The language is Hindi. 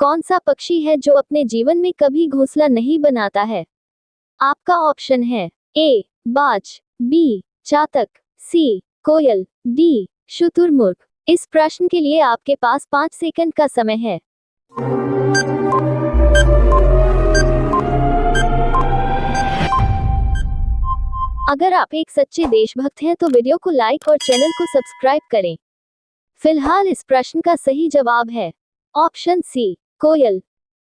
कौन सा पक्षी है जो अपने जीवन में कभी घोंसला नहीं बनाता है? आपका ऑप्शन है ए बाज, बी चातक, सी कोयल, डी शुतुरमुर्ग। इस प्रश्न के लिए आपके पास 5 सेकंड का समय है। अगर आप एक सच्चे देशभक्त हैं तो वीडियो को लाइक और चैनल को सब्सक्राइब करें। फिलहाल इस प्रश्न का सही जवाब है ऑप्शन सी कोयल।